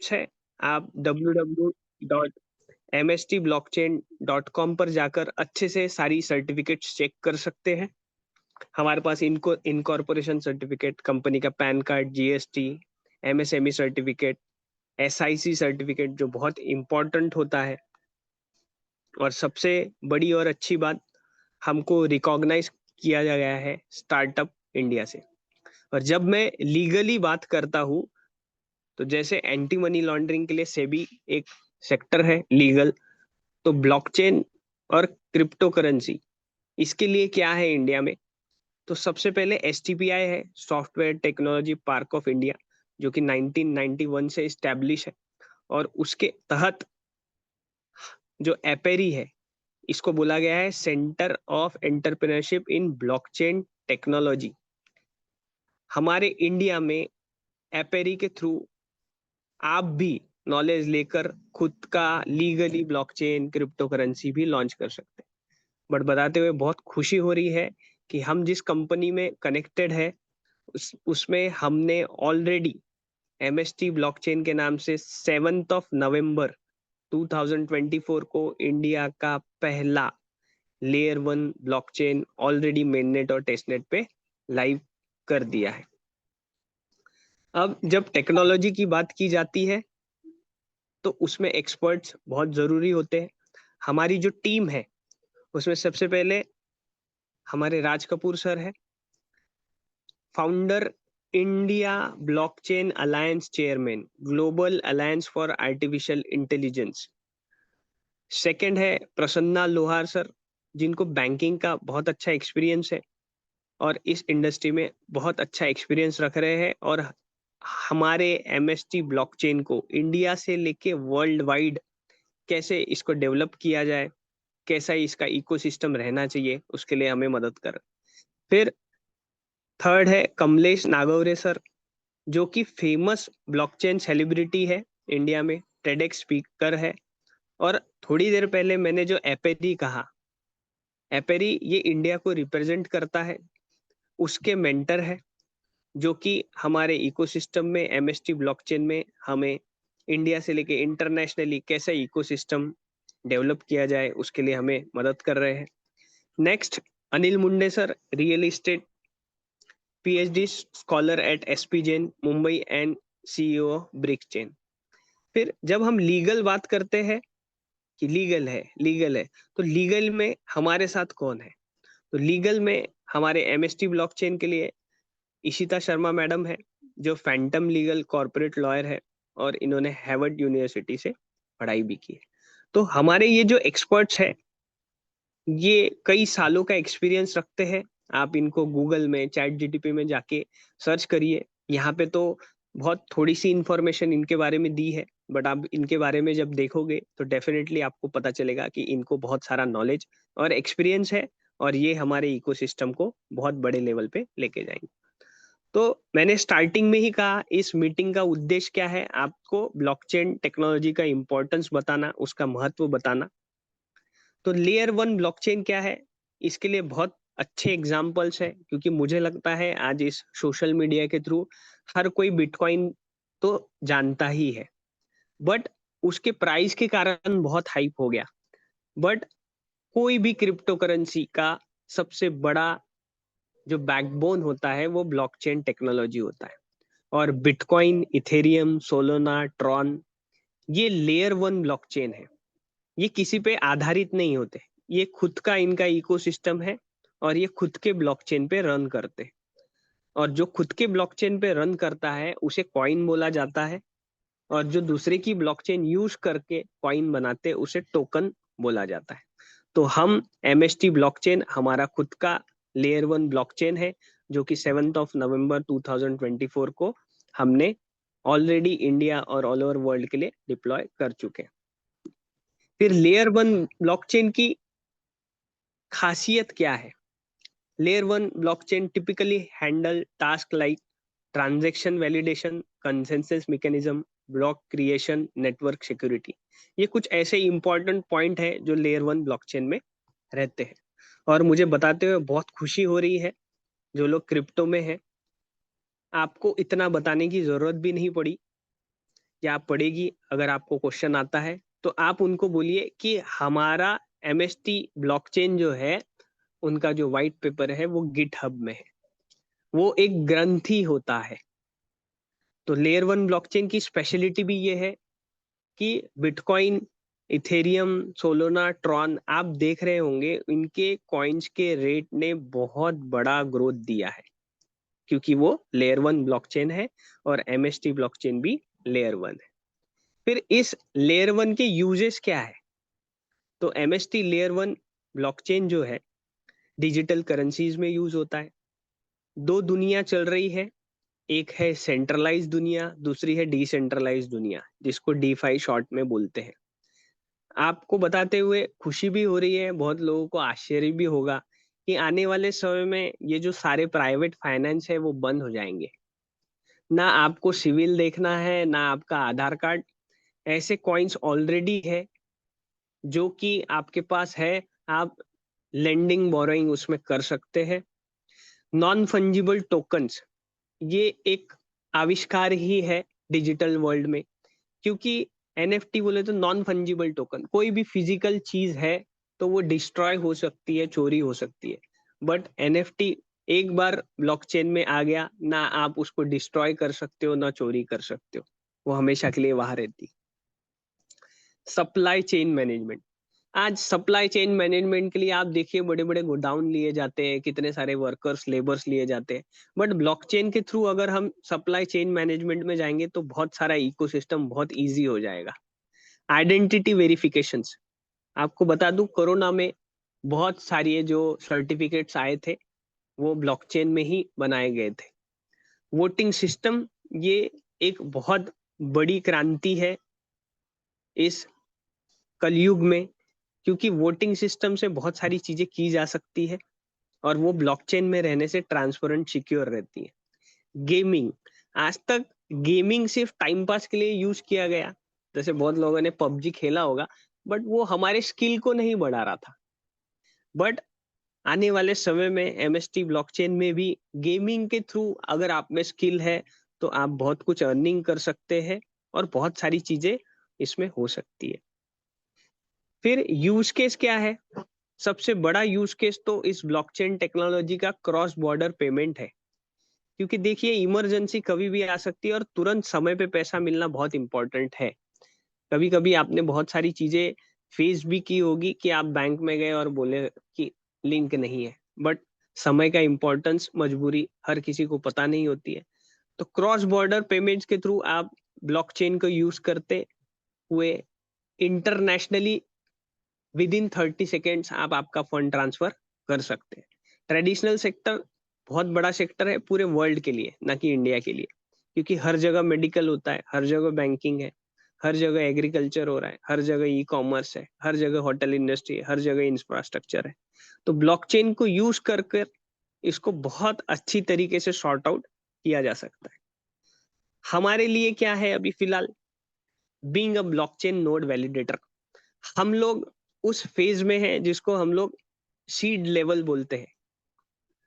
है, आप www.mstblockchain.com पर जाकर अच्छे से सारी सर्टिफिकेट्स चेक कर सकते हैं। हमारे पास इनको इनकॉर्पोरेशन सर्टिफिकेट, कंपनी का pan card, GST, MSME certificate, SIC certificate जो बहुत इंपॉर्टेंट होता है, और सबसे बड़ी और अच्छी बात, हमको रिकॉग्नाइज किया गया है स्टार्टअप इंडिया से। और जब मैं लीगली बात करता हूँ, तो जैसे एंटी मनी लॉन्ड्रिंग के लिए सेबी एक सेक्टर है लीगल, तो ब्लॉकचेन और क्रिप्टो करेंसी, इसके लिए क्या है इंडिया में? तो सबसे पहले एसटीपीआई है, software technology park of India, जो कि 1991 से इस्टेब्लिश है। और उसके तहत जो एपेरी है, इसको बोला गया है centre of entrepreneurship in blockchain technology. हमारे इंडिया में एपेरी के थ्रू आप भी नॉलेज लेकर खुद का लीगली ब्लॉकचेन क्रिप्टो करेंसी भी लॉन्च कर सकते हैं। बट बताते हुए बहुत खुशी हो रही है कि हम जिस कंपनी में कनेक्टेड है, उसमें हमने ऑलरेडी एमएसटी ब्लॉकचेन के नाम से 7 नवंबर 2024 को इंडिया का पहला लेयर 1 ब्लॉकचेन ऑलरेडी मेननेट और टेस्टनेट पे लाइव कर दिया है। अब जब टेक्नोलॉजी की बात की जाती है, तो उसमें एक्सपर्ट्स बहुत जरूरी होते हैं। हमारी जो टीम है, उसमें सबसे पहले हमारे राज कपूर सर है, founder, India blockchain alliance chairman, global alliance for artificial intelligence. Second है प्रसन्ना लोहार सर, जिनको बैंकिंग का बहुत अच्छा एक्सपीरियंस है और इस इंडस्ट्री में बहुत अच्छा एक्सपीरियंस रख रहे हैं, और हमारे एमएसटी ब्लॉकचेन को इंडिया से लेके वर्ल्ड वाइड कैसे इसको डेवलप किया जाए, कैसा इसका इकोसिस्टम रहना चाहिए, उसके लिए हमें मदद कर। फिर थर्ड है कमलेश नागौरे सर, जो कि फेमस ब्लॉकचेन सेलिब्रिटी है इंडिया में, टेडेक्स स्पीकर है। और थोड़ी देर पहले मैंने जो एपेरी कहा, एपेरी ये इंडिया को रिप्रेजेंट करता है, उसके मेंटर है, जो कि हमारे इकोसिस्टम में एमएसटी ब्लॉकचेन में हमें इंडिया से लेके इंटरनेशनली कैसे इकोसिस्टम डेवलप किया जाए उसके लिए हमें मदद कर रहे हैं। Next, Anil Munde sir, real estate PhD scholar at SP Jain Mumbai and CEO brick chain. फिर जब हम लीगल बात करते हैं कि लीगल है, तो लीगल में हमारे साथ कौन है? तो लीगल में हमारे एमएसटी ब्लॉकचेन के लिए इशिता शर्मा मैडम है, जो फैंटम लीगल कॉर्पोरेट लॉयर है, और इन्होंने हार्वर्ड यूनिवर्सिटी से पढ़ाई भी की है। तो हमारे ये जो एक्सपर्ट्स हैं, ये कई सालों का एक्सपीरियंस रखते हैं। आप इनको गूगल में, चैट जीटीपी में जाके सर्च करिए। यहाँ पे तो बहुत थोड़ी सी इंफॉर्मेशन इनके बारे में दी है, बट आप इनके बारे में जब देखोगे तो डेफिनेटली आपको पता चलेगा कि इनको बहुत सारा नॉलेज और एक्सपीरियंस है, और ये हमारे इकोसिस्टम को बहुत बड़े लेवल पे लेके जाएंगे। तो मैंने स्टार्टिंग में ही कहा, इस मीटिंग का उद्देश्य क्या है? आपको ब्लॉकचेन टेक्नोलॉजी का इंपॉर्टेंस बताना, उसका महत्व बताना। तो लेयर 1 ब्लॉकचेन क्या है, इसके लिए बहुत अच्छे एग्जाम्पल्स है, क्योंकि मुझे लगता है आज इस सोशल मीडिया के थ्रू हर कोई बिटकॉइन तो जानता ही है, बट उसके प्राइस के कारण बहुत हाइप हो गया। बट कोई भी क्रिप्टो करेंसी का सबसे बड़ा जो बैकबोन होता है वो ब्लॉकचेन टेक्नोलॉजी होता है। और बिटकॉइन, इथेरियम, सोलोना, ट्रॉन, ये लेयर 1 ब्लॉकचेन है। ये किसी पे आधारित नहीं होते, ये खुद का इनका इकोसिस्टम है, और ये खुद के ब्लॉकचेन पे रन करते हैं। और जो खुद के ब्लॉकचेन पे रन करता है उसे कॉइन बोला जाता है, और जो दूसरे की ब्लॉकचेन यूज करके कॉइन बनाते हैं उसे टोकन बोला जाता है। तो हम एमएसटी ब्लॉकचेन हमारा खुद का लेयर 1 ब्लॉकचेन है, जो कि 7 नवंबर 2024 को हमने ऑलरेडी इंडिया और ऑल ओवर वर्ल्ड के लिए डिप्लॉय कर चुके हैं। फिर लेयर 1 ब्लॉकचेन की खासियत क्या है? Layer 1 blockchain typically handle tasks like transaction validation, consensus mechanism, block creation, network security। ये कुछ ऐसे इंपॉर्टेंट पॉइंट है जो लेयर 1 ब्लॉकचेन में रहते हैं। और मुझे बताते हुए बहुत खुशी हो रही है, जो लोग क्रिप्टो में है, आपको इतना बताने की जरूरत भी नहीं पड़ी या पढ़ेगी, अगर आपको क्वेश्चन आता है तो आप उनको बोलिए कि हमारा MST ब्लॉकचेन जो है, उनका जो व्हाइट पेपर है वो गिटहब में है, वो एक ग्रंथि होता है। तो लेयर 1 ब्लॉकचेन की स्पेशलिटी भी ये है कि बिटकॉइन, इथेरियम, सोलोना, ट्रॉन, आप देख रहे होंगे इनके कॉइन्स के रेट ने बहुत बड़ा ग्रोथ दिया है, क्योंकि वो लेयर 1 ब्लॉकचेन है और MST ब्लॉकचेन भी लेयर 1 है। फिर इस लेयर 1 के यूजेस क्या है? तो MST लेयर 1 ब्लॉकचेन जो है डिजिटल करेंसीज में यूज होता है। दो दुनिया चल रही है, एक है सेंट्रलाइज दुनिया, दूसरी है डिसेंट्रलाइज दुनिया, जिसको डीफाई शॉर्ट में बोलते हैं। आपको बताते हुए खुशी भी हो रही है, बहुत लोगों को आश्चर्य भी होगा कि आने वाले समय में ये जो सारे प्राइवेट फाइनेंस है वो बंद हो जाएंगे। ना आपको सिविल देखना है, ना आपका आधार कार्ड। ऐसे कॉइन्स ऑलरेडी है जो कि आपके पास है, आप लेंडिंग बोरोइंग उसमें कर सकते हैं। नॉन फंजिबल टोकन्स, ये एक आविष्कार ही है डिजिटल वर्ल्ड में, क्योंकि NFT बोले तो नॉन फंजिबल टोकन, कोई भी फिजिकल चीज है तो वो डिस्ट्रॉय हो सकती है, चोरी हो सकती है। बट NFT एक बार ब्लॉकचेन में आ गया ना, आप उसको डिस्ट्रॉय कर सकते हो ना चोरी कर सकते हो, वो हमेशा के लिए वहां रहती। सप्लाई चेन मैनेजमेंट, आज सप्लाई चेन मैनेजमेंट के लिए आप देखिए बड़े बड़े गोडाउन लिए जाते हैं, कितने सारे वर्कर्स, लेबर्स लिए जाते हैं। बट ब्लॉकचेन के थ्रू अगर हम सप्लाई चेन मैनेजमेंट में जाएंगे तो बहुत सारा इकोसिस्टम बहुत इजी हो जाएगा। आइडेंटिटी वेरिफिकेशंस, आपको बता दूं कोरोना में बहुत सारी जो सर्टिफिकेट्स आए थे वो ब्लॉकचेन में ही बनाए गए थे। वोटिंग सिस्टम, ये एक बहुत बड़ी क्रांति है इस कलयुग में, क्योंकि वोटिंग सिस्टम से बहुत सारी चीजें की जा सकती है और वो ब्लॉकचेन में रहने से ट्रांसपेरेंट, सिक्योर रहती है। गेमिंग, आज तक गेमिंग सिर्फ टाइम पास के लिए यूज किया गया, जैसे बहुत लोगों ने पबजी खेला होगा, बट वो हमारे स्किल को नहीं बढ़ा रहा था। बट आने वाले समय में MST ब्लॉकचेन में भी गेमिंग के थ्रू अगर आप में स्किल है तो आप बहुत कुछ अर्निंग कर सकते हैं और बहुत सारी चीजें इसमें हो सकती है। फिर यूज केस क्या है? सबसे बड़ा यूज केस तो इस ब्लॉकचेन टेक्नोलॉजी का क्रॉस बॉर्डर पेमेंट है, क्योंकि देखिए इमरजेंसी कभी भी आ सकती है और तुरंत समय पे पैसा मिलना बहुत इंपॉर्टेंट है। कभी कभी आपने बहुत सारी चीजें फेस भी की होगी कि आप बैंक में गए और बोले कि लिंक नहीं है, बट समय का इम्पोर्टेंस, मजबूरी हर किसी को पता नहीं होती है। तो क्रॉस बॉर्डर पेमेंट्स के थ्रू आप ब्लॉकचेन को यूज करते हुए इंटरनेशनली विद इन 30 सेकेंड्स आप आपका फंड ट्रांसफर कर सकते हैं। ट्रेडिशनल सेक्टर बहुत बड़ा सेक्टर है पूरे वर्ल्ड के लिए, ना कि इंडिया के लिए, क्योंकि हर जगह मेडिकल होता है, हर जगह बैंकिंग है, हर जगह एग्रीकल्चर हो रहा है, हर जगह ई-कॉमर्स है, हर जगह होटल इंडस्ट्री है, हर जगह इंफ्रास्ट्रक्चर है। तो ब्लॉकचेन को यूज कर कर इसको बहुत अच्छी तरीके से सॉर्ट आउट किया जा सकता है। हमारे लिए क्या है अभी फिलहाल? Being a blockchain node validator, हम लोग उस फेज में हैं जिसको हम लोग सीड लेवल बोलते हैं।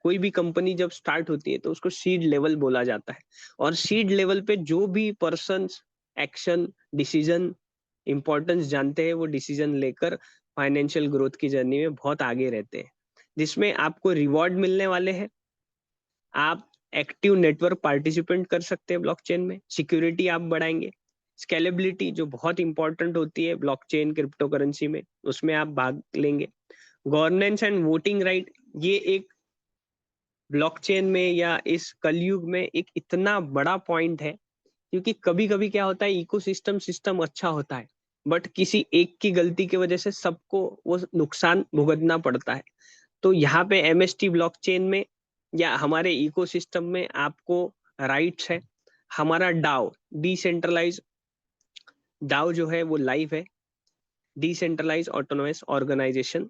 कोई भी कंपनी जब स्टार्ट होती है तो उसको सीड लेवल बोला जाता है, और सीड लेवल पे जो भी पर्सन एक्शन, डिसीजन, इंपॉर्टेंस जानते हैं वो डिसीजन लेकर फाइनेंशियल ग्रोथ की जर्नी में बहुत आगे रहते हैं, जिसमें आपको रिवॉर्ड मिलने वाले हैं। आप एक्टिव नेटवर्क पार्टिसिपेंट कर सकते हैं ब्लॉकचेन में, सिक्योरिटी आप बढ़ाएंगे, स्केलेबिलिटी जो बहुत इंपॉर्टेंट होती है ब्लॉकचेन क्रिप्टो करेंसी में, उसमें आप भाग लेंगे। गवर्नेंस एंड वोटिंग राइट, ये एक ब्लॉकचेन में या इस कलयुग में एक इतना बड़ा पॉइंट है, क्योंकि कभी कभी क्या होता है, इकोसिस्टम सिस्टम अच्छा होता है बट किसी एक की गलती की वजह से सबको वो नुकसान भुगतना पड़ता है। तो यहाँ पे MST ब्लॉकचेन में या हमारे इकोसिस्टम में आपको राइट्स है। हमारा डाओ, डिसेंट्रलाइज डाओ जो है वो लाइव है, डिसेंट्रलाइज ऑटोनोमस ऑर्गेनाइजेशन,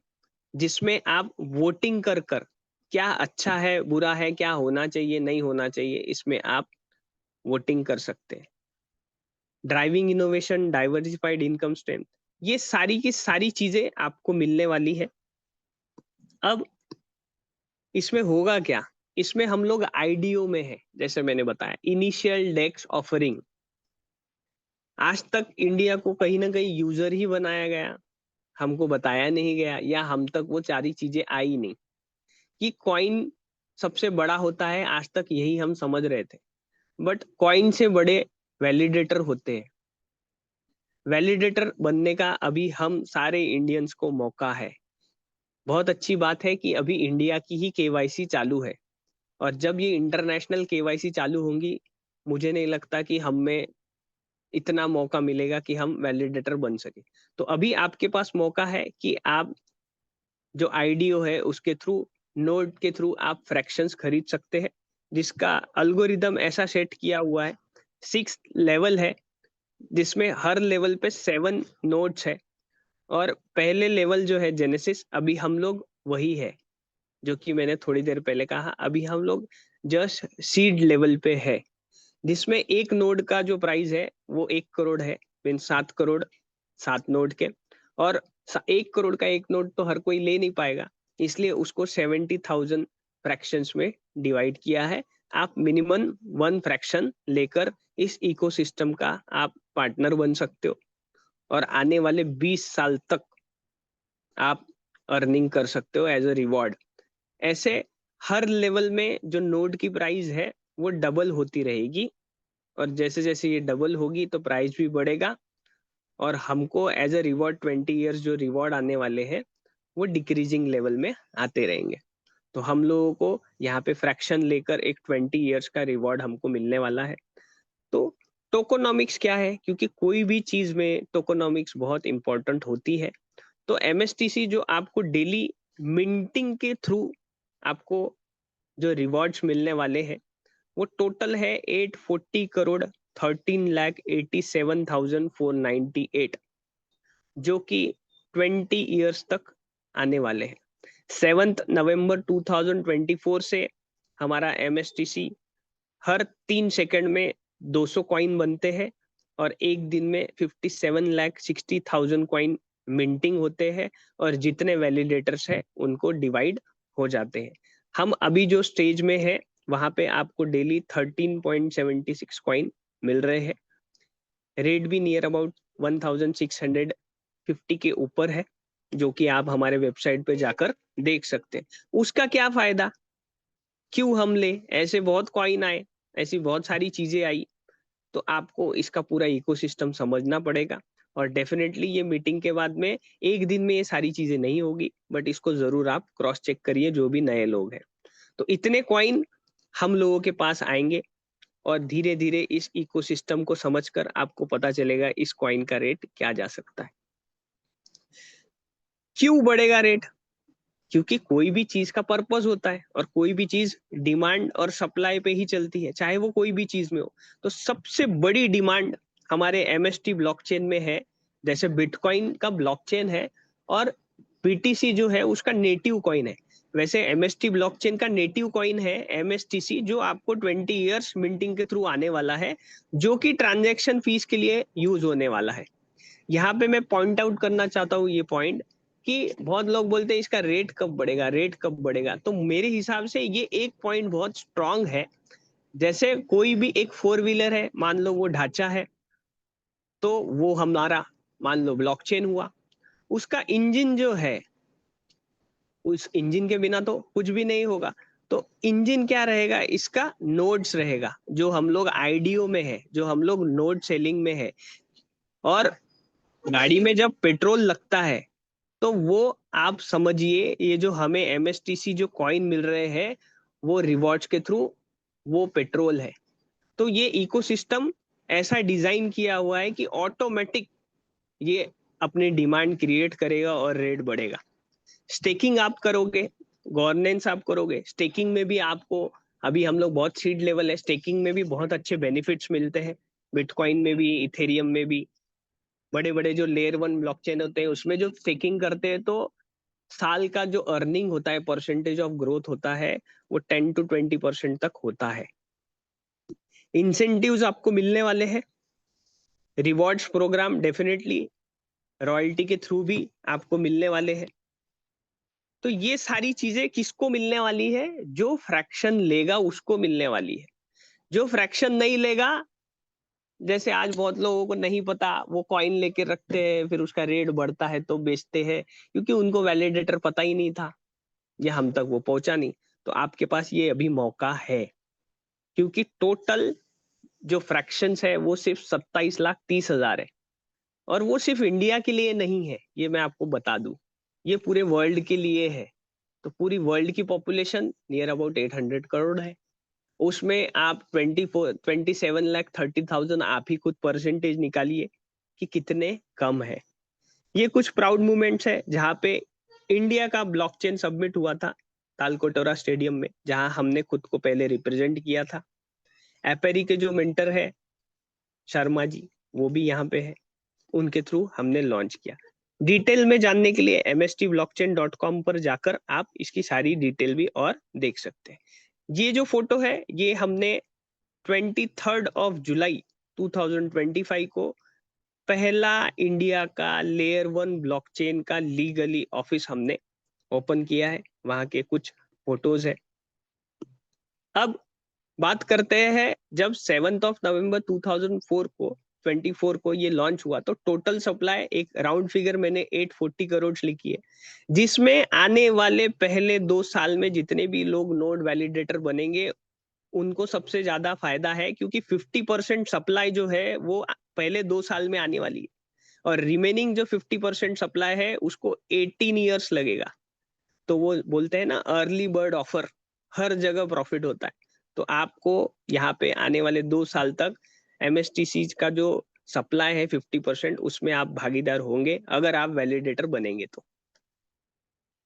जिसमें आप वोटिंग कर कर क्या अच्छा है, बुरा है, क्या होना चाहिए, नहीं होना चाहिए, इसमें आप वोटिंग कर सकते हैं। Driving innovation, diversified income stream, ये सारी की सारी चीजें आपको मिलने वाली है। अब इसमें होगा क्या? इसमें हम लोग IDO में है, जैसे मैंने बताया इनिशियल डेक्स ऑफरिंग। आज तक इंडिया को कहीं ना कहीं यूजर ही बनाया गया, हमको बताया नहीं गया, या हम तक वो सारी चीजें आई नहीं कि कॉइन सबसे बड़ा होता है। आज तक यही हम समझ रहे थे, बट कॉइन से बड़े वैलिडेटर होते हैं। वैलिडेटर बनने का अभी हम सारे इंडियंस को मौका है। बहुत अच्छी बात है कि अभी इंडिया की ही केवाईसी चालू है, और जब ये इंटरनेशनल केवाईसी चालू होंगी, मुझे नहीं लगता कि हम में इतना मौका मिलेगा कि हम वैलिडेटर बन सके। तो अभी आपके पास मौका है कि आप जो आईडीओ है उसके थ्रू, नोड के थ्रू आप फ्रैक्शंस खरीद सकते हैं, जिसका अल्गोरिदम ऐसा सेट किया हुआ है। 6 लेवल है, जिसमें हर लेवल पे 7 नोड्स है। और पहले लेवल जो है जेनेसिस, अभी हम लोग वही है जो कि मैंने थोड़ी देर पहले कहा। अभी हम लोग जस्ट सीड लेवल पे है, जिसमें एक नोड का जो प्राइस है वो 1 करोड़ है, मीन 7 करोड़ 7 नोड के। और 1 करोड़ का एक नोड तो हर कोई ले नहीं पाएगा, इसलिए उसको 70,000 फ्रैक्शंस में डिवाइड किया है। आप मिनिमम 1 फ्रैक्शन लेकर इस इकोसिस्टम का आप पार्टनर बन सकते हो, और आने वाले 20 साल तक आप अर्निंग कर सकते हो एज अ रिवॉर्ड। ऐसे हर लेवल में जो नोड की प्राइस है वो डबल होती रहेगी, और जैसे जैसे ये डबल होगी तो प्राइस भी बढ़ेगा, और हमको एज अ रिवॉर्ड 20 इयर्स जो रिवॉर्ड आने वाले हैं वो डिक्रीजिंग लेवल में आते रहेंगे। तो हम लोगों को यहाँ पे फ्रैक्शन लेकर एक 20 इयर्स का रिवॉर्ड हमको मिलने वाला है। तो टोकोनॉमिक्स क्या है, क्योंकि कोई भी चीज में टोकोनॉमिक्स बहुत इंपॉर्टेंट होती है। तो एमएसटीसी जो आपको डेली मिंटिंग के थ्रू आपको जो रिवॉर्ड्स मिलने वाले हैं, वो टोटल है 840 करोड़ 13,87,498, जो कि 20 इयर्स तक आने वाले हैं। 7 नवंबर 2024 से हमारा एमएसटीसी हर 3 सेकंड में 200 कॉइन बनते हैं, और एक दिन में 57,60,000 कॉइन मिंटिंग होते हैं, और जितने वैलिडेटर्स हैं उनको डिवाइड हो जाते हैं। हम अभी जो स्टेज में है वहां पे आपको डेली 13.76 कॉइन मिल रहे हैं। रेट भी नियर अबाउट 1650 के ऊपर है, जो कि आप हमारे वेबसाइट पे जाकर देख सकते हैं। उसका क्या फायदा, क्यों हम ले, ऐसे बहुत कॉइन आए, ऐसी बहुत सारी चीजें आई, तो आपको इसका पूरा इकोसिस्टम समझना पड़ेगा। और डेफिनेटली ये मीटिंग के बाद में एक दिन में ये सारी चीजें नहीं होगी, बट इसको जरूर आप क्रॉस चेक करिए जो भी नए लोग हैं। तो इतने कॉइन हम लोगों के पास आएंगे, और धीरे धीरे इस इकोसिस्टम को समझकर आपको पता चलेगा इस कॉइन का रेट क्या जा सकता है। क्यों बढ़ेगा रेट, क्योंकि कोई भी चीज का पर्पस होता है, और कोई भी चीज डिमांड और सप्लाई पे ही चलती है, चाहे वो कोई भी चीज में हो। तो सबसे बड़ी डिमांड हमारे एमएसटी ब्लॉकचेन में है। जैसे बिटकॉइन का ब्लॉकचेन है, और बीटीसी जो है उसका नेटिव कॉइन है, वैसे एमएसटी ब्लॉकचेन का नेटिव कॉइन है एमएसटीसी, जो आपको 20 इयर्स मिंटिंग के थ्रू आने वाला है, जो कि ट्रांजैक्शन फीस के लिए यूज होने वाला है। यहाँ पे मैं पॉइंट आउट करना चाहता हूँ ये पॉइंट, कि बहुत लोग बोलते हैं इसका रेट कब बढ़ेगा, रेट कब बढ़ेगा। तो मेरे हिसाब से ये एक पॉइंट बहुत स्ट्रांग है। जैसे कोई भी एक 4 व्हीलर है, मान लो वो ढांचा है, तो वो हमारा मान लो ब्लॉकचेन हुआ। उसका इंजन जो है, उस इंजन के बिना तो कुछ भी नहीं होगा। तो इंजन क्या रहेगा, इसका नोड्स रहेगा, जो हम लोग आईडीओ में है, जो हम लोग नोड सेलिंग में है। और गाड़ी में जब पेट्रोल लगता है, तो वो आप समझिए, ये जो हमें एमएसटीसी जो कॉइन मिल रहे हैं, वो रिवॉर्ड्स के थ्रू वो पेट्रोल है। तो ये इकोसिस्टम ऐसा डिजाइन किया हुआ है कि ऑटोमेटिक ये अपनी डिमांड क्रिएट करेगा और रेट बढ़ेगा। स्टेकिंग आप करोगे, गवर्नेंस आप करोगे, स्टेकिंग में भी आपको, अभी हम लोग बहुत सीड लेवल है, स्टेकिंग में भी बहुत अच्छे बेनिफिट्स मिलते हैं। बिटकॉइन में भी, इथेरियम में भी, बड़े बड़े जो लेयर 1 ब्लॉकचेन होते हैं उसमें जो स्टेकिंग करते हैं, तो साल का जो अर्निंग होता है, परसेंटेज ऑफ ग्रोथ होता है, वो 10 to 20% तक होता है। इंसेंटिव्स आपको मिलने वाले हैं, रिवॉर्ड्स प्रोग्राम डेफिनेटली रॉयल्टी के थ्रू भी आपको मिलने वाले हैं। तो ये सारी चीजें किसको मिलने वाली है, जो फ्रैक्शन लेगा उसको मिलने वाली है। जो फ्रैक्शन नहीं लेगा, जैसे आज बहुत लोगों को नहीं पता, वो कॉइन लेके रखते हैं, फिर उसका रेट बढ़ता है तो बेचते हैं, क्योंकि उनको वैलिडेटर पता ही नहीं था, या हम तक वो पहुंचा नहीं। तो आपके पास ये अभी मौका है, क्योंकि टोटल जो फ्रैक्शंस है वो सिर्फ 27,30,000 है। और वो सिर्फ इंडिया के लिए नहीं है, ये मैं आपको बता दूं, ये पूरे वर्ल्ड के लिए है। तो पूरी वर्ल्ड की पॉपुलेशन नियर अबाउट 800 करोड़ है। उसमें आप 27,30,000 आप ही खुद परसेंटेज निकालिए कि कितने कम है। ये कुछ प्राउड मोमेंट्स है जहाँ पे इंडिया का ब्लॉकचेन सबमिट हुआ था तालकोटोरा स्टेडियम में, जहाँ हमने खुद को पहले रिप्रेजेंट किया था। एपेरी के जो मेंटर है शर्मा जी, वो भी यहाँ पे है, उनके थ्रू हमने लॉन्च किया। डिटेल में जानने के लिए mstblockchain.com पर जाकर आप इसकी सारी डिटेल भी और देख सकते हैं। ये जो फोटो है ये हमने 23 जुलाई 2025 को पहला इंडिया का लेयर 1 ब्लॉकचेन का लीगली ऑफिस हमने ओपन किया है, वहां के कुछ फोटोज है। अब बात करते हैं, जब 7 नवंबर 2004 को ये लॉन्च हुआ तो टोटल सप्लाई एक राउंड फिगर मैंने 840 करोड़ लिखी है, जिसमें आने वाले पहले 2 साल में जितने भी लोग नोड वैलिडेटर बनेंगे उनको सबसे ज्यादा फायदा है, क्योंकि 50% सप्लाई जो है वो पहले 2 साल में आने वाली है, और रिमेनिंग जो 50% सप्लाई है उसको 18 ईयर्स लगेगा। तो वो बोलते हैं ना, अर्ली बर्ड ऑफर, हर जगह प्रॉफिट होता है। तो आपको यहाँ पे आने वाले 2 साल तक एमएसटीसी का जो सप्लाई है 50%, उसमें आप भागीदार होंगे अगर आप वैलिडेटर बनेंगे तो।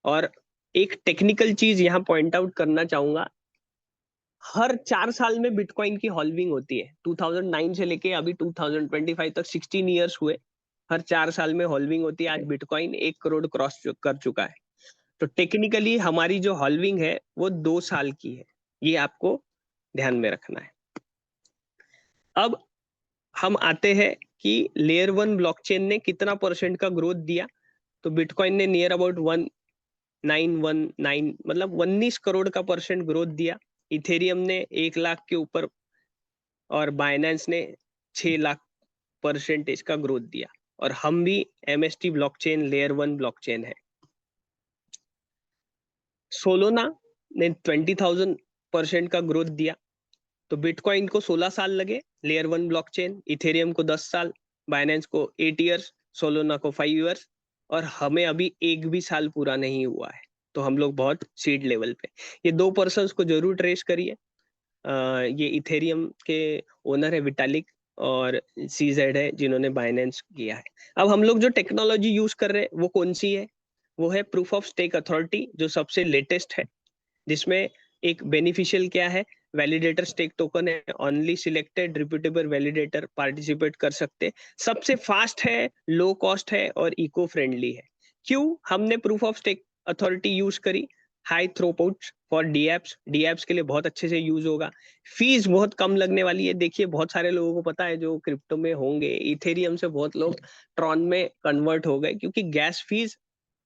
और एक टेक्निकल चीज यहाँ पॉइंट आउट करना चाहूंगा, हर 4 साल में बिटकॉइन की हॉल्विंग होती है। 2009 से लेके अभी 2025 तक 16 ईयर्स हुए, हर 4 साल में हॉल्विंग होती है। आज बिटकॉइन 1 करोड़ क्रॉस कर चुका है। तो टेक्निकली हमारी जो हॉल्विंग है वो 2 साल की है, ये आपको ध्यान में रखना है। अब हम आते हैं कि लेयर 1 ब्लॉकचेन ने कितना परसेंट का ग्रोथ दिया। तो बिटकॉइन ने नियर अबाउट 1919 मतलब 19 करोड़ का परसेंट ग्रोथ दिया। इथेरियम ने 1 लाख के ऊपर, और बाइनेंस ने 6 लाख परसेंटेज का ग्रोथ दिया। और हम भी एमएसटी ब्लॉकचेन लेयर 1 ब्लॉकचेन है। सोलोना ने 20,000% का ग्रोथ दिया। तो बिटकॉइन को 16 साल लगे, लेयर 1 ब्लॉकचेन, इथेरियम को 10 साल, बाइनेंस को 8 ईयर्स, सोलोना को 5 ईयर्स, और हमें अभी एक भी साल पूरा नहीं हुआ है। तो हम लोग बहुत सीड लेवल पे। ये 2 पर्सन्स को जरूर ट्रेस करिए। ये इथेरियम के ओनर है विटालिक, और सीजेड है जिन्होंने बाइनेंस किया है। अब हम लोग जो टेक्नोलॉजी यूज कर रहे हैं वो कौन सी है? वो है प्रूफ ऑफ स्टेक अथॉरिटी, जो सबसे लेटेस्ट है, जिसमें एक बेनिफिशियल क्या है, वैलिडेटर स्टेक टोकन है, only selected reputable validator participate कर सकते, सबसे फास्ट है, लो कॉस्ट है और इको फ्रेंडली है। क्यों हमने proof of stake authority use करी? High throughput for D apps के लिए बहुत अच्छे से यूज होगा। फीस बहुत कम लगने वाली है। देखिए बहुत सारे लोगों को पता है जो क्रिप्टो में होंगे, इथेरियम से बहुत लोग ट्रॉन में कन्वर्ट हो गए, क्योंकि गैस फीस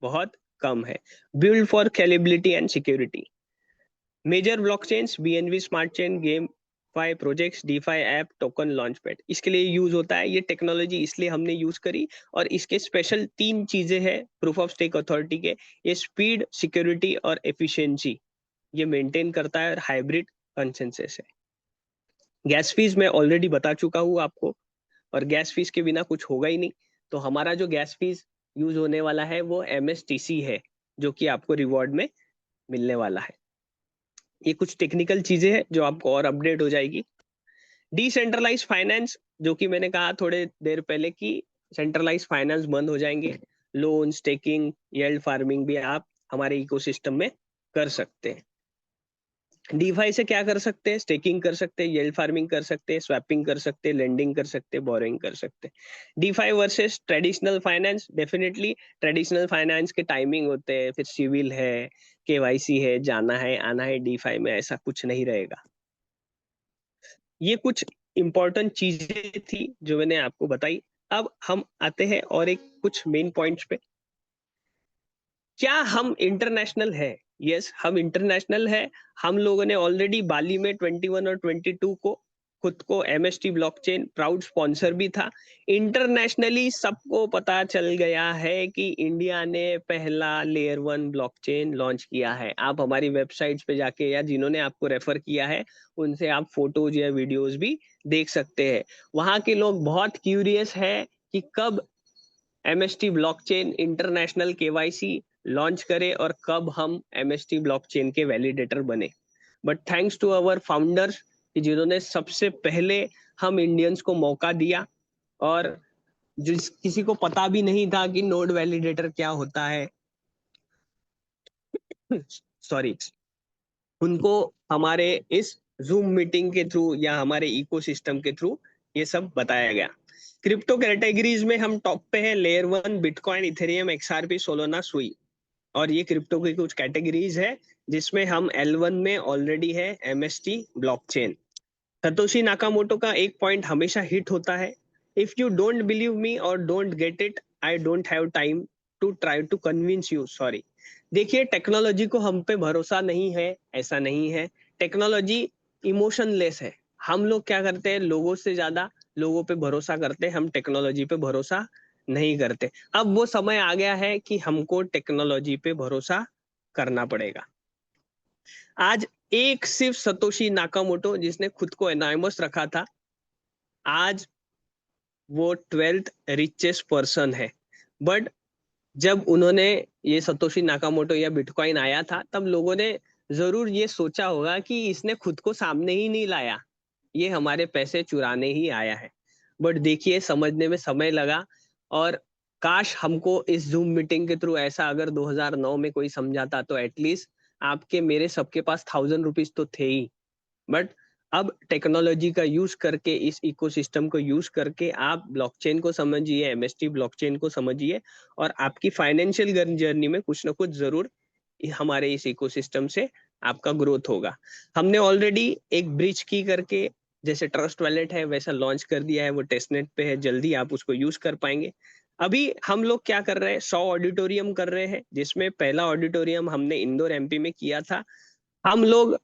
बहुत कम है। Build for scalability and security. Major blockchains BNB smart chain, game fi projects, DeFi app, token launchpad, इसके लिए यूज होता है। ये टेक्नोलॉजी इसलिए हमने यूज करी, और इसके स्पेशल 3 चीजें हैं प्रूफ ऑफ स्टेक अथॉरिटी के। ये स्पीड, सिक्योरिटी और एफिशिएंसी ये मेंटेन करता है, और हाइब्रिड कंसेंसस है। गैस फीस मैं ऑलरेडी बता चुका हूँ आपको, और गैस फीस के बिना कुछ होगा ही नहीं। तो हमारा जो गैस फीस यूज होने वाला है वो एमएसटीसी है, जो कि आपको रिवॉर्ड में मिलने वाला है। ये कुछ टेक्निकल चीजें हैं जो आपको और अपडेट हो जाएगी। डिसेंट्रलाइज फाइनेंस, जो कि मैंने कहा थोड़े देर पहले कि सेंट्रलाइज फाइनेंस बंद हो जाएंगे। लोन, स्टेकिंग, येल्ड फार्मिंग भी आप हमारे इकोसिस्टम में कर सकते हैं। डीफाई से क्या कर सकते हैं? स्टेकिंग कर सकते हैं, येल्ड फार्मिंग कर सकते हैं, स्वैपिंग कर सकते हैं, लेंडिंग कर सकते हैं, बोरोइंग कर सकते हैं। DeFi versus traditional finance, definitely traditional finance के टाइमिंग होते हैं, फिर सिविल है, केवाईसी है, जाना है आना है। डीफाई में ऐसा कुछ नहीं रहेगा। ये कुछ इंपॉर्टेंट चीजें थी जो मैंने आपको बताई। अब हम आते हैं और एक कुछ मेन पॉइंट्स पे। क्या हम इंटरनेशनल है? यस, हम इंटरनेशनल है। हम लोगों ने ऑलरेडी बाली में 21 और 22 को खुद को एमएसटी ब्लॉकचेन प्राउड स्पॉन्सर भी था। इंटरनेशनली सबको पता चल गया है कि इंडिया ने पहला लेयर 1 ब्लॉकचेन लॉन्च किया है। आप हमारी वेबसाइट्स पे जाके या जिन्होंने आपको रेफर किया है उनसे आप फोटोज या वीडियोस भी देख सकते हैं। वहाँ के लोग बहुत क्यूरियस है कि कब MST blockchain international KYC launch करे और कब हम एमएसटी ब्लॉकचेन के वैलिडेटर बने। But thanks to our founders कि जिन्होंने सबसे पहले हम इंडियंस को मौका दिया, और जिस किसी को पता भी नहीं था कि नोड वैलिडेटर क्या होता है, सॉरी, उनको हमारे इस जूम मीटिंग के थ्रू या हमारे इकोसिस्टम के थ्रू ये सब बताया गया। क्रिप्टो कैटेगरीज में हम टॉप पे है, layer 1 bitcoin, Ethereum, XRP, Solana, सुई। और ये क्रिप्टो की कुछ कैटेगरीज है जिसमें हम L1 में ऑलरेडी है एमएसटी ब्लॉकचेन। सतोशी नाकामोटो का एक पॉइंट हमेशा हिट होता है, if you don't believe me और don't get it, I don't have time to try to convince you, sorry. देखिए, टेक्नोलॉजी को हम पे भरोसा नहीं है ऐसा नहीं है। टेक्नोलॉजी इमोशनलेस है। हम लोग क्या करते हैं, लोगों से ज्यादा लोगों पे भरोसा करते हैं, हम टेक्नोलॉजी पे भरोसा नहीं करते। अब वो समय आ गया है कि हमको टेक्नोलॉजी पे भरोसा करना पड़ेगा। आज एक सिर्फ सतोशी नाकामोटो जिसने खुद को एनॉनिमस रखा था, आज वो 12th रिचेस्ट पर्सन है। बट जब उन्होंने ये सतोशी नाकामोटो या बिटकॉइन आया था, तब लोगों ने जरूर ये सोचा होगा कि इसने खुद को सामने ही नहीं लाया, ये हमारे पैसे चुराने ही आया है। बट देखिए, समझने में समय लगा, और काश हमको इस जूम मीटिंग के थ्रू ऐसा अगर 2009 में कोई समझाता तो एटलीस्ट आपके मेरे सबके पास 1000 रुपीज तो थे ही। बट अब टेक्नोलॉजी का यूज करके, इस इकोसिस्टम को यूज करके आप ब्लॉकचेन को समझिए, एमएसटी ब्लॉकचेन को समझिए, और आपकी फाइनेंशियल जर्नी में कुछ ना कुछ जरूर हमारे इस इकोसिस्टम से आपका ग्रोथ होगा। हमने ऑलरेडी एक ब्रिज की करके, जैसे ट्रस्ट वॉलेट है वैसा लॉन्च कर दिया है, वो टेस्टनेट पे है, जल्दी आप उसको यूज कर पाएंगे। अभी हम लोग क्या कर रहे हैं, 100 ऑडिटोरियम कर रहे हैं, जिसमें पहला ऑडिटोरियम हमने इंदौर एमपी में किया था। हम लोग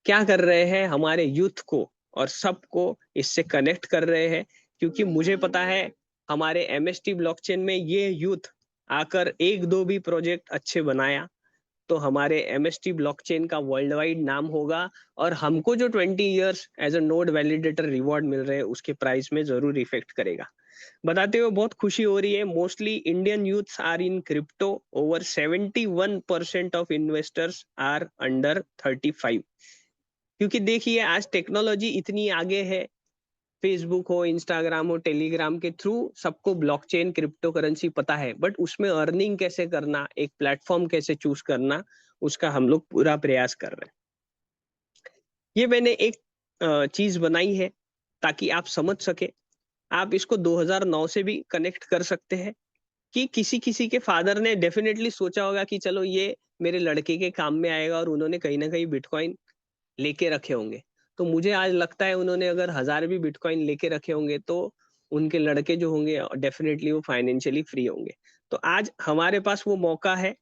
क्या कर रहे हैं, हमारे यूथ को और सबको इससे कनेक्ट कर रहे हैं, क्योंकि मुझे पता है हमारे एमएसटी ब्लॉकचेन में ये यूथ आकर एक दो भी प्रोजेक्ट अच्छे बनाया तो हमारे एमएसटी ब्लॉकचेन का वर्ल्ड वाइड नाम होगा, और हमको जो 20 years as a node validator reward मिल रहे हैं उसके प्राइस में जरूर इफेक्ट करेगा। बताते हुए बहुत खुशी हो रही है। Mostly Indian youths are in crypto, over 71% of investors are under 35। क्योंकि देखिए, आज टेक्नोलॉजी इतनी आगे है, फेसबुक हो, इंस्टाग्राम हो, टेलीग्राम के थ्रू सबको ब्लॉकचेन क्रिप्टो करेंसी पता है, बट उसमें अर्निंग कैसे करना, एक प्लेटफॉर्म कैसे चूज करना, उसका हम लोग पूरा प्रयास कर रहे हैं। ये मैंने एक चीज बनाई है ताकि आप समझ सके। आप इसको 2009 से भी कनेक्ट कर सकते हैं कि किसी किसी के फादर ने डेफिनेटली सोचा होगा कि चलो ये मेरे लड़के के काम में आएगा, और उन्होंने कहीं ना कहीं बिटकॉइन लेके रखे होंगे। तो मुझे आज लगता है उन्होंने अगर 1000 भी बिटकॉइन लेके रखे होंगे तो उनके लड़के जो होंगे डेफिनेटली वो फाइनेंशियली फ्री होंगे। तो आज हमारे पास वो मौका है,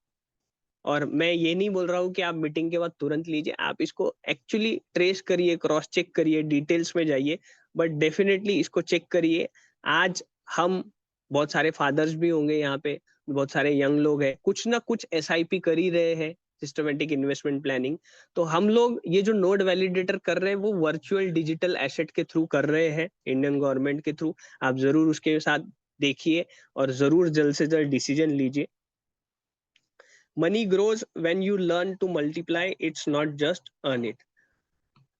और मैं ये नहीं बोल रहा हूँ कि आप मीटिंग के बाद तुरंत लीजिए, आप इसको एक्चुअली ट्रेस करिए, क्रॉस चेक करिए, डिटेल्स में जाइए, बट डेफिनेटली इसको चेक करिए। आज हम बहुत सारे फादर्स भी होंगे यहाँ पे, बहुत सारे यंग लोग हैं, कुछ ना कुछ एसआईपी कर ही रहे हैं, सिस्टमेटिक इन्वेस्टमेंट प्लानिंग। तो हम लोग ये जो नोड वैलिडेटर कर रहे हैं वो वर्चुअल डिजिटल एसेट के थ्रू कर रहे हैं, इंडियन गवर्नमेंट के थ्रू। आप जरूर उसके साथ देखिए और जरूर जल्द से जल्द डिसीजन लीजिए। Money grows when you learn to multiply, it's not just earn it.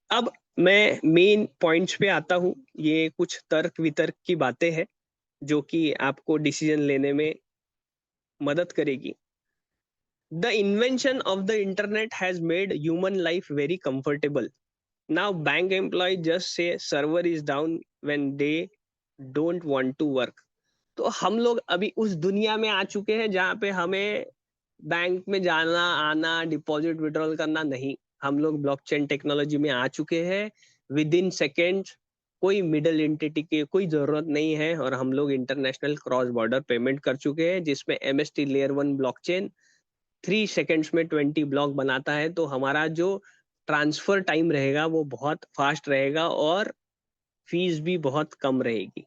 अब मैं मेन पॉइंट्स पे आता हूँ। ये कुछ तर्क वितर्क की बातें हैं जो कि आपको डिसीजन लेने में मदद करेगी। The invention of the internet has made human life very comfortable. Now bank employ just say server is down when they don't want to work. तो हम लोग अभी उस दुनिया में आ चुके हैं जहाँ पे हमें बैंक में जाना आना, डिपॉजिट विड्रॉल करना नहीं। हम लोग ब्लॉकचेन टेक्नोलॉजी में आ चुके हैं। विद इन सेकेंड कोई मिडल एंटिटी की कोई जरूरत नहीं है, और हम लोग इंटरनेशनल क्रॉस बॉर्डर पेमेंट कर चुके हैं, जिसमें एमएसटी लेयर 1 ब्लॉकचेन 3 सेकेंड्स में 20 ब्लॉक बनाता है। तो हमारा जो ट्रांसफर टाइम रहेगा वो बहुत फास्ट रहेगा, और फीस भी बहुत कम रहेगी।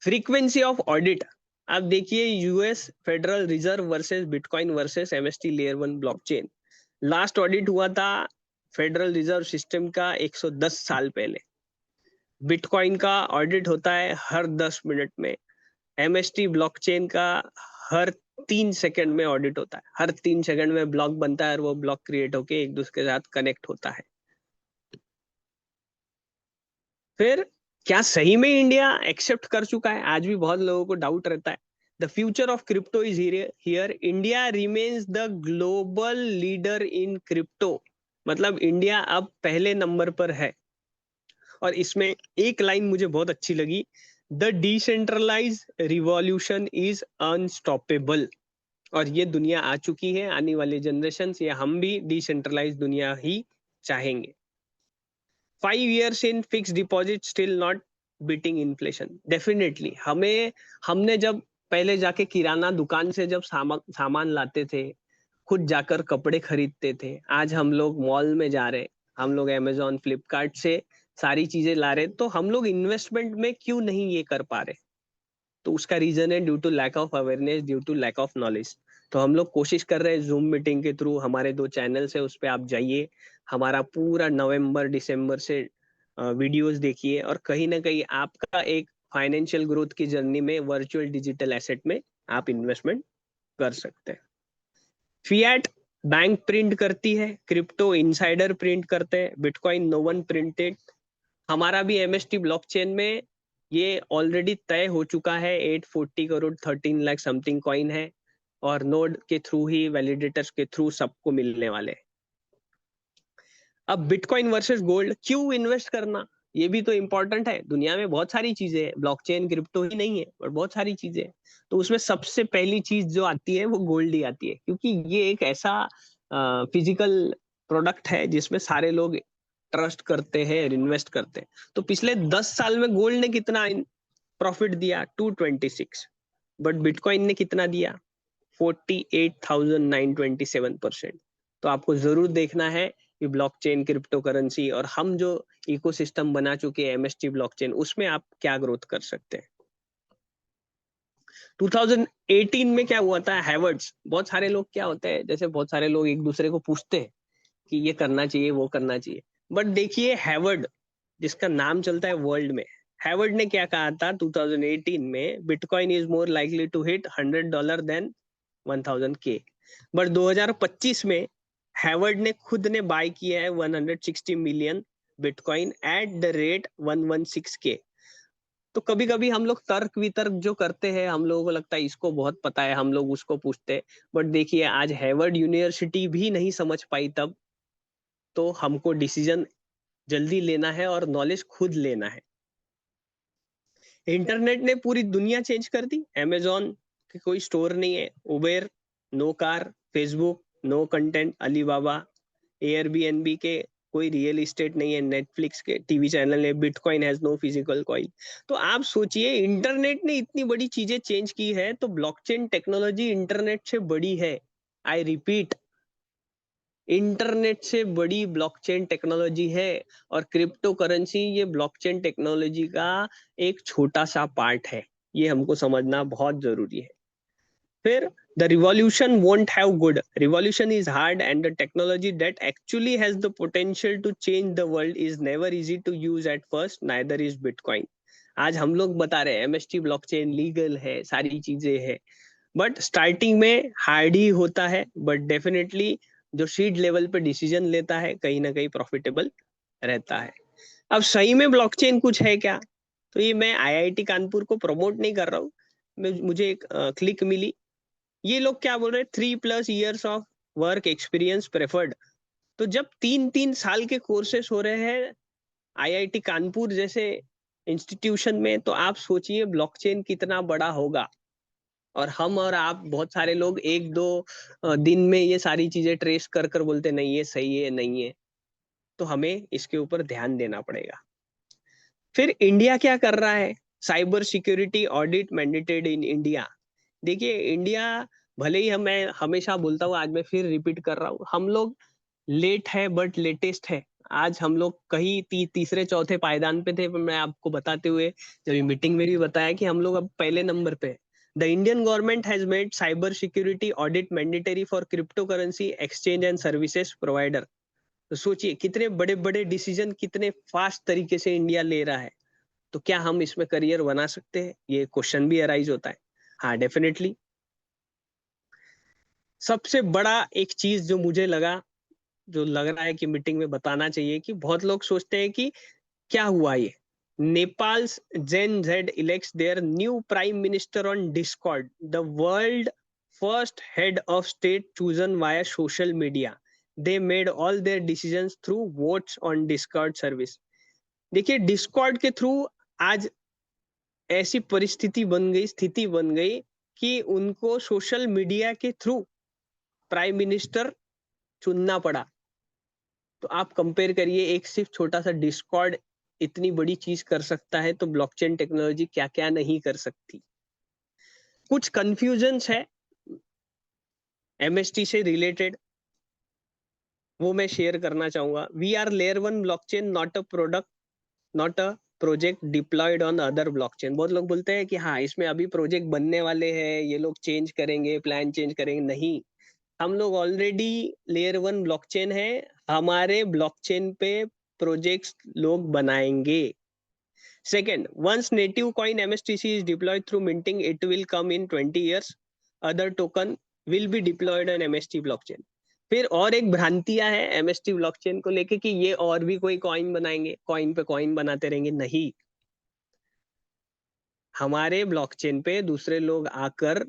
फ्रीक्वेंसी ऑफ ऑडिट, आप देखिए US federal reserve versus bitcoin versus MST layer 1 blockchain. Last audit हुआ था फेडरल रिजर्व सिस्टम का 110 साल पहले। बिटकॉइन का ऑडिट होता है हर 10 मिनट में। एमएसटी ब्लॉकचेन का हर 3 सेकंड में ऑडिट होता है। हर 3 सेकंड में ब्लॉक बनता है और वो ब्लॉक क्रिएट होके एक दूसरे के साथ कनेक्ट होता है। फिर क्या सही में इंडिया एक्सेप्ट कर चुका है? आज भी बहुत लोगों को डाउट रहता है। The future of crypto is here. India remains the global leader in crypto. मतलब इंडिया अब पहले नंबर पर है। और इसमें एक लाइन मुझे बहुत अच्छी लगी, the decentralize revolution is unstoppable. और ये दुनिया आ चुकी है, आने वाले जनरेशन या हम भी डिसेंट्रलाइज दुनिया ही चाहेंगे। 5 years in fixed deposit still not beating inflation, definitely. हमने जब पहले जाके किराना दुकान से जब सामान लाते थे, खुद जाकर कपड़े खरीदते थे, आज हम लोग मॉल में जा रहे, हम लोग अमेजोन फ्लिपकार्ट से सारी चीजें ला रहे, तो हम लोग इन्वेस्टमेंट में क्यों नहीं ये कर पा रहे? तो उसका रीजन है due to lack of awareness, due to lack of knowledge. तो हम लोग कोशिश कर रहे हैं जूम मीटिंग के थ्रू, हमारे 2 चैनल्स है उस पर आप जाइए, हमारा पूरा नवंबर दिसंबर से वीडियोस देखिए, और कहीं ना कहीं आपका एक फाइनेंशियल ग्रोथ की जर्नी में वर्चुअल डिजिटल एसेट में आप इन्वेस्टमेंट कर सकते हैं। फिएट बैंक प्रिंट करती है, क्रिप्टो इनसाइडर प्रिंट करते हैं, बिटकॉइन नो वन प्रिंटेड। हमारा भी एमएसटी ब्लॉकचेन में ये ऑलरेडी तय हो चुका है, 840 करोड़ 13 लाख समथिंग कॉइन है, और नोड के थ्रू ही, वैलिडेटर्स के थ्रू सबको मिलने वाले हैं। अब बिटकॉइन वर्सेस गोल्ड, क्यों इन्वेस्ट करना, ये भी तो इम्पोर्टेंट है। दुनिया में बहुत सारी चीजें हैं, ब्लॉकचेन क्रिप्टो ही नहीं है पर बहुत सारी चीजें हैं। तो उसमें सबसे पहली चीज जो आती है वो गोल्ड ही आती है, क्योंकि ये एक ऐसा फिजिकल प्रोडक्ट है जिसमें सारे लोग ट्रस्ट करते हैं और इन्वेस्ट करते हैं। तो पिछले 10 साल में गोल्ड ने कितना प्रॉफिट दिया? 226। बट बिटकॉइन ने कितना दिया? 48,927%। तो आपको जरूर देखना है कि ब्लॉकचेन, क्रिप्टो करेंसी और हम जो इकोसिस्टम बना चुके हैं एमएसटी ब्लॉकचेन, उसमें आप क्या ग्रोथ कर सकते हैं। 2018 में क्या हुआ था? हैवर्ड्स, बहुत सारे लोग क्या होते हैं, जैसे बहुत सारे लोग एक दूसरे को पूछते हैं कि ये करना चाहिए, वो करना चाहिए, बट देखिए हैवर्ड जिसका नाम चलता है वर्ल्ड में, हैवर्ड ने क्या कहा था 2018 में? Bitcoin is more likely to hit $100 than 1000 के। बट 2025 में हैवर्ड ने खुद ने बाय किया है 160 million bitcoin at the rate 116 के। तो कभी कभी हम लोग तर्क वितर्क जो करते हैं, हम लोगों को लगता है इसको बहुत पता है, हम लोग उसको पूछते हैं, बट देखिए आज हैवर्ड यूनिवर्सिटी भी नहीं समझ पाई तब। तो हमको डिसीजन जल्दी लेना है और नॉलेज खुद लेना है। इंटरनेट ने पूरी दुनिया चेंज कर दी। अमेजोन के कोई स्टोर नहीं है, Uber no car, Facebook no content, Alibaba, Airbnb के कोई रियल इस्टेट नहीं है, नेटफ्लिक्स के टीवी चैनल है, Bitcoin has no physical coin. तो आप सोचिए इंटरनेट ने इतनी बड़ी चीजें चेंज की है, तो ब्लॉकचेन टेक्नोलॉजी इंटरनेट से बड़ी है। आई रिपीट, इंटरनेट से बड़ी ब्लॉकचेन टेक्नोलॉजी है, और क्रिप्टो करेंसी ये ब्लॉकचेन टेक्नोलॉजी का एक छोटा सा पार्ट है। ये हमको समझना बहुत जरूरी है। फिर the revolution won't have good, revolution is hard, and the technology that actually has the potential to change the world is never easy to use at first, neither is bitcoin। आज हम लोग बता रहे हैं एमएसटी ब्लॉकचेन लीगल है, सारी चीजें है, बट स्टार्टिंग में हार्ड ही होता है, बट डेफिनेटली जो सीड लेवल पे डिसीजन लेता है कहीं ना कहीं प्रॉफिटेबल रहता है। अब सही में ब्लॉकचेन कुछ है क्या? तो ये मैं आईआईटी कानपुर को प्रमोट नहीं कर रहा हूँ, मुझे एक क्लिक मिली, ये लोग क्या बोल रहे हैं, 3+ years of work experience preferred. तो जब 3-3 साल के कोर्सेस हो रहे हैं आईआईटी कानपुर जैसे इंस्टीट्यूशन में, तो आप सोचिए ब्लॉकचेन कितना बड़ा होगा। और हम और आप बहुत सारे लोग 1-2 दिन में ये सारी चीजें ट्रेस कर कर बोलते नहीं ये सही है नहीं है। तो हमें इसके ऊपर ध्यान देना पड़ेगा। फिर इंडिया क्या कर रहा है? Cyber security audit mandated in India. देखिए इंडिया, भले ही मैं हमेशा बोलता हूँ, आज मैं फिर रिपीट कर रहा हूँ, हम लोग लेट है बट लेटेस्ट है। आज हम लोग कहीं तीसरे चौथे पायदान पे थे, पर मैं आपको बताते हुए जब मीटिंग में भी बताया कि हम लोग अब पहले नंबर पे हैं। The Indian government has made cyber security audit mandatory for crypto currency exchange and services provider. तो सोचिए कितने बड़े बड़े डिसीजन कितने फास्ट तरीके से इंडिया ले रहा है। तो क्या हम इसमें करियर बना सकते हैं, ये क्वेश्चन भी अराइज होता है। हाँ, डेफिनेटली। सबसे बड़ा एक चीज जो मुझे लगा, जो लग रहा है कि मीटिंग में बताना चाहिए, कि बहुत लोग सोचते हैं कि क्या हुआ ये, Nepal's Gen Z elects their new prime minister on Discord, the world first head of state chosen via social media, they made all their decisions through votes on Discord service. देखिए, डिस्कॉर्ड के थ्रू आज ऐसी परिस्थिति बन गई, स्थिति बन गई कि उनको सोशल मीडिया के थ्रू प्राइम मिनिस्टर चुनना पड़ा। तो आप कंपेयर करिए, एक सिर्फ छोटा सा डिस्कॉर्ड इतनी बड़ी चीज कर सकता है, तो ब्लॉकचेन टेक्नोलॉजी क्या क्या नहीं कर सकती। कुछ कंफ्यूजन्स है एमएसटी से रिलेटेड, वो मैं शेयर करना चाहूंगा। We are layer one blockchain, not a product, not a project deployed on other blockchain. बहुत लोग बोलते हैं कि हाँ, इसमें अभी प्रोजेक्ट बनने वाले हैं, ये लोग चेंज करेंगे, प्लान चेंज करेंगे। नहीं, हम लोग ऑलरेडी लेयर वन ब्लॉकचेन है, हमारे ब्लॉकचेन पे प्रोजेक्ट्स लोग बनाएंगे। Second, once native coin MSTC is deployed through minting, it will come in 20 years. Other token will be deployed on MST blockchain. फिर और एक भ्रांतियां है एमएसटी ब्लॉकचेन को लेके कि ये और भी कोई कॉइन बनाएंगे, कॉइन पे कॉइन बनाते रहेंगे। नहीं, हमारे ब्लॉकचेन पे दूसरे लोग आकर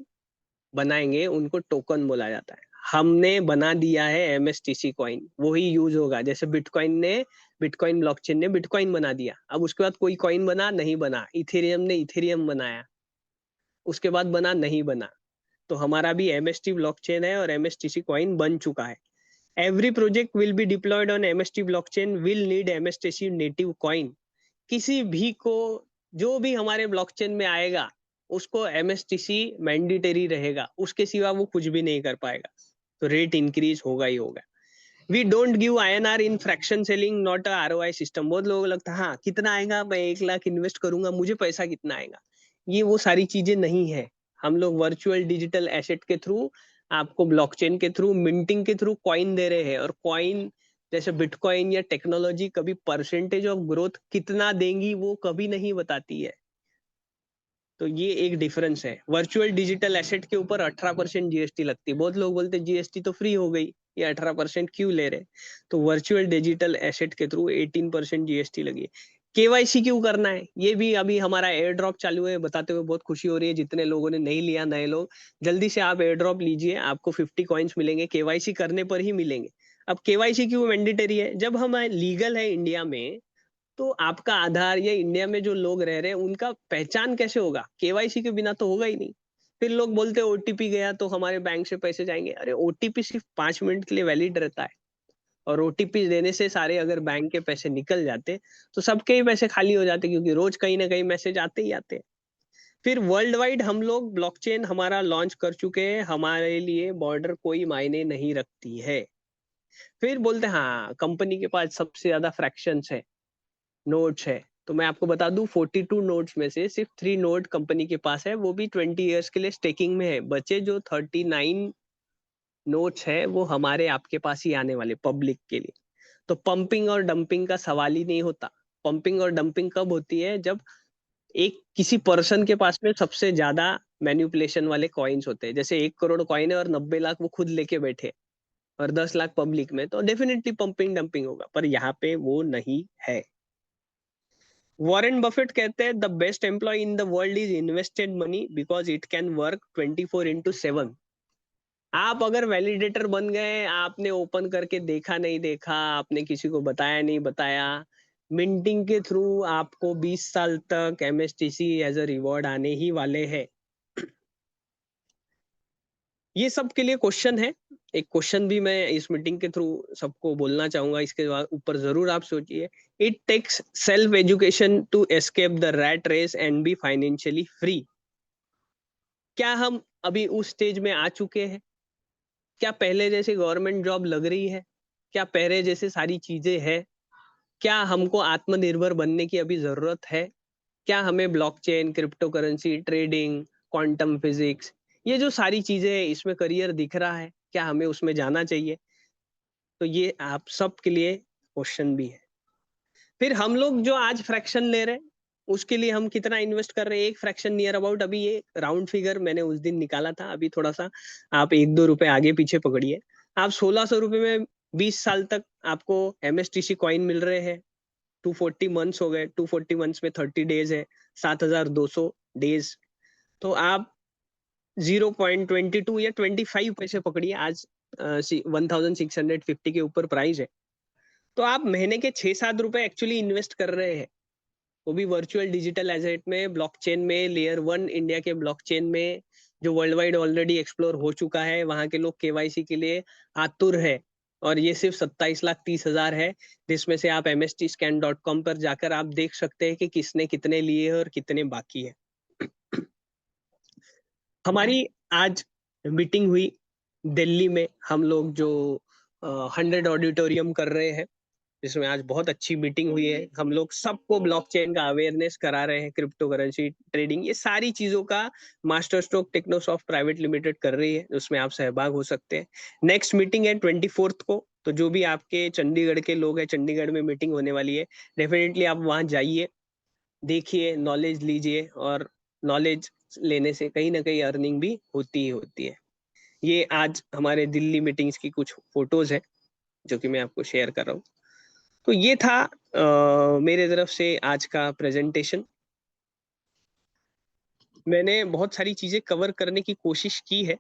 बनाएंगे, उनको टोकन बोला जाता है। हमने बना दिया है एमएसटीसी कॉइन, वही यूज होगा। जैसे बिटकॉइन ब्लॉकचेन ने बिटकॉइन बना दिया, अब उसके बाद कोई कॉइन बना नहीं बना, इथेरियम ने इथेरियम बनाया, उसके बाद बना नहीं बना। तो हमारा भी एमएसटी ब्लॉकचेन है और एमएसटीसी कॉइन बन चुका है। Every project will be diploid on MST blockchain will need MSTC native coin. किसी भी को, जो भी हमारे ब्लॉकचेन में आएगा, उसको एमएसटीसी मैंडेटरी रहेगा, उसके सिवा वो कुछ भी नहीं कर पाएगा। तो रेट इंक्रीज होगा ही होगा। We don't give INR in fraction selling, not a ROI system. बहुत लोगों को लगता है हाँ, कितना आएगा, मैं 1 लाख इन्वेस्ट करूंगा, मुझे पैसा कितना आएगा। ये वो सारी चीजें नहीं है। हम लोग वर्चुअल डिजिटल एसेट के थ्रू, आपको ब्लॉकचेन के थ्रू, मिंटिंग के थ्रू कॉइन दे रहे हैं। और कॉइन जैसे बिटकॉइन या टेक्नोलॉजी कभी परसेंटेज ऑफ ग्रोथ कितना देंगी वो कभी नहीं बताती है। तो ये एक डिफरेंस है। वर्चुअल डिजिटल एसेट के ऊपर 18% जीएसटी लगती है। बहुत लोग बोलते हैं जीएसटी तो फ्री हो गई, ये 18% क्यों ले रहे। तो वर्चुअल डिजिटल एसेट के थ्रू 18% जीएसटी लगी। केवाईसी क्यों करना है, ये भी अभी हमारा एयर ड्रॉप चालू है, बताते हुए बहुत खुशी हो रही है। जितने लोगों ने नहीं लिया, नए लोग, जल्दी से आप एयर ड्रॉप लीजिए, आपको 50 कॉइन्स मिलेंगे, केवाईसी करने पर ही मिलेंगे। अब केवाईसी क्यों मैंडेटरी है, जब हम लीगल है इंडिया में, तो आपका आधार या इंडिया में जो लोग रह रहे हैं उनका पहचान कैसे होगा, केवाईसी के बिना तो होगा ही नहीं। फिर लोग बोलते हैं ओटीपी गया तो हमारे बैंक से पैसे जाएंगे। अरे, ओटीपी सिर्फ 5 मिनट के लिए वैलिड रहता है, और ओटीपी देने से सारे अगर बैंक के पैसे निकल जाते तो सबके ही पैसे खाली हो जाते, क्योंकि रोज कहीं ना कहीं मैसेज आते ही आते हैं। फिर वर्ल्ड वाइड हम लोग ब्लॉकचेन हमारा लॉन्च कर चुके हैं, हमारे लिए बॉर्डर कोई मायने नहीं रखती है। फिर बोलते हैं हाँ, कंपनी के पास सबसे ज्यादा फ्रैक्शंस है, नोट्स है। तो मैं आपको बता दूं, 42 नोट्स में से सिर्फ 3 नोट कंपनी के पास है, वो भी 20 इयर्स के लिए स्टेकिंग में है। बचे जो 39 नोट्स है वो हमारे आपके पास ही आने वाले पब्लिक के लिए। तो पंपिंग और डंपिंग का सवाल ही नहीं होता। पंपिंग और डंपिंग कब होती है, जब एक किसी पर्सन के पास में सबसे ज्यादा मैन्युपुलेशन वाले कॉइन्स होते हैं। जैसे 1 करोड़ कॉइन है और 90 लाख वो खुद लेके बैठे, और 10 लाख पब्लिक में, तो डेफिनेटली पंपिंग डंपिंग होगा। पर यहाँ पे वो नहीं है। वॉरेन बफेट कहते हैं the best employ in the world is invested money because it can work 24/7। आप अगर वैलिडेटर बन गए, आपने ओपन करके देखा नहीं देखा, आपने किसी को बताया नहीं बताया, मिंटिंग के थ्रू आपको 20 साल तक एमएसटीसी एज अ रिवॉर्ड आने ही वाले हैं। ये सब के लिए क्वेश्चन है। एक क्वेश्चन भी मैं इस मीटिंग के थ्रू सबको बोलना चाहूंगा, इसके ऊपर जरूर आप सोचिए। It takes self education to escape the rat race and be financially free. क्या हम अभी उस स्टेज में आ चुके हैं? क्या पहले जैसे गवर्नमेंट जॉब लग रही है? क्या पहले जैसे सारी चीजें हैं? क्या हमको आत्मनिर्भर बनने की अभी ज़रूरत है? क्या हमें blockchain, crypto currency, trading, quantum physics ये जो सारी चीज़ें हैं इसमें करियर दिख रहा है? क्या हमें उसमें जाना चाहिए? तो ये आप सबके लिए क्वेश्चन भी है। फिर हम लोग जो आज फ्रैक्शन ले रहे हैं, उसके लिए हम कितना इन्वेस्ट कर रहे हैं? एक फ्रैक्शन नियर अबाउट अभी ये राउंड फिगर मैंने उस दिन निकाला था, अभी थोड़ा-सा आप 1-2 रुपए आगे-पीछे पकड़िए। आप ₹1600 में 20 साल तक आपको एमएसटीसी कॉइन मिल रहे हैं। 240 मंथ्स हो गए, 240 मंथ्स में 30 डेज़ है, 7200 डेज़। तो आप 0.22 या 25 पैसे पकड़िए आज 1650 के ऊपर प्राइस है। तो आप महीने के 6-7 रुपए एक्चुअली इन्वेस्ट कर रहे हैं। वो भी वर्चुअल डिजिटल एसेट में, ब्लॉकचेन में, लेयर 1 इंडिया के ब्लॉकचेन में, जो वर्ल्ड वाइड ऑलरेडी एक्सप्लोर हो चुका है। वहाँ के लोग केवाईसी के लिए आतुर है और ये सिर्फ 27,30,000 है, जिसमें से आप mstscan.com पर जाकर आप देख सकते हैं कि किसने कितने लिए हैं और कितने बाकी है। हमारी आज मीटिंग हुई दिल्ली में, हम लोग जो 100 ऑडिटोरियम कर रहे हैं, जिसमें आज बहुत अच्छी मीटिंग हुई है। हम लोग सबको ब्लॉकचेन का अवेयरनेस करा रहे हैं, क्रिप्टो करेंसी, ट्रेडिंग, ये सारी चीज़ों का मास्टर स्ट्रोक टेक्नोसॉफ्ट प्राइवेट लिमिटेड कर रही है, उसमें आप सहभाग हो सकते हैं। नेक्स्ट मीटिंग है 24th को, तो जो भी आपके चंडीगढ़ के लोग हैं, चंडीगढ़ में मीटिंग होने वाली है, डेफिनेटली आप वहाँ जाइए, देखिए, नॉलेज लीजिए और नॉलेज लेने से कहीं न कहीं अर्निंग भी होती ही होती है। ये आज हमारे दिल्ली मीटिंग्स की कुछ फोटोज़ हैं, जो कि मैं आपको शेयर कर रहा हूँ। तो ये था मेरे तरफ से आज का प्रेजेंटेशन। मैंने बहुत सारी चीज़ें कवर करने की कोशिश की है,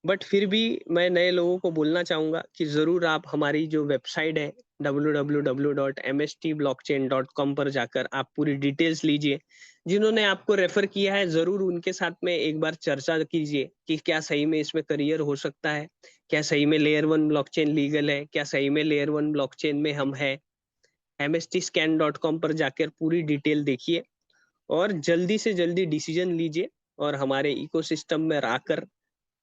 बट फिर भी मैं नए लोगों को बोलना चाहूँगा कि ज़रूर आप हमारी जो वेबसाइट है www.mstblockchain.com पर जाकर आप पूरी डिटेल्स लीजिए। जिन्होंने आपको रेफ़र किया है, ज़रूर उनके साथ में एक बार चर्चा कीजिए कि क्या सही में इसमें करियर हो सकता है? क्या सही में लेयर 1 ब्लॉकचेन लीगल है? क्या सही में लेयर 1 ब्लॉकचेन में हम हैं? mstscan.com पर जाकर पूरी डिटेल देखिए और जल्दी से जल्दी डिसीजन लीजिए और हमारे इकोसिस्टम में आकर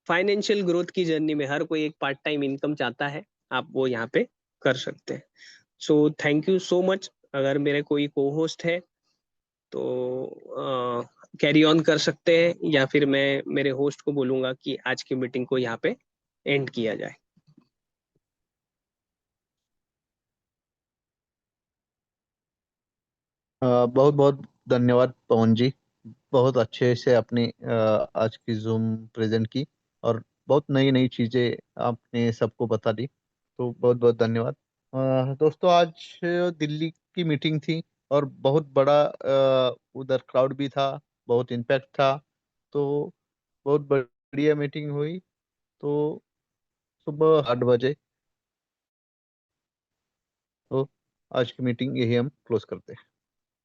फाइनेंशियल ग्रोथ की जर्नी में हर कोई एक पार्ट टाइम इनकम चाहता है, आप वो यहाँ पे कर सकते हैं। So thank you so much. अगर मेरे कोई को होस्ट है तो कैरी ऑन कर सकते हैं या फिर मैं मेरे होस्ट को बोलूंगा कि आज की मीटिंग को यहाँ पे एंड किया जाए। बहुत बहुत धन्यवाद पवन जी। बहुत अच्छे से आपने आज की जूम प्रेजेंट की और बहुत नई नई चीजें आपने सबको बता दी। तो बहुत बहुत धन्यवाद। दोस्तों, आज दिल्ली की मीटिंग थी और बहुत बड़ा उधर क्राउड भी था, बहुत इम्पैक्ट था। तो बहुत बढ़िया मीटिंग हुई। तो सुबह 8 बजे। तो आज की मीटिंग यही हम क्लोज करते हैं।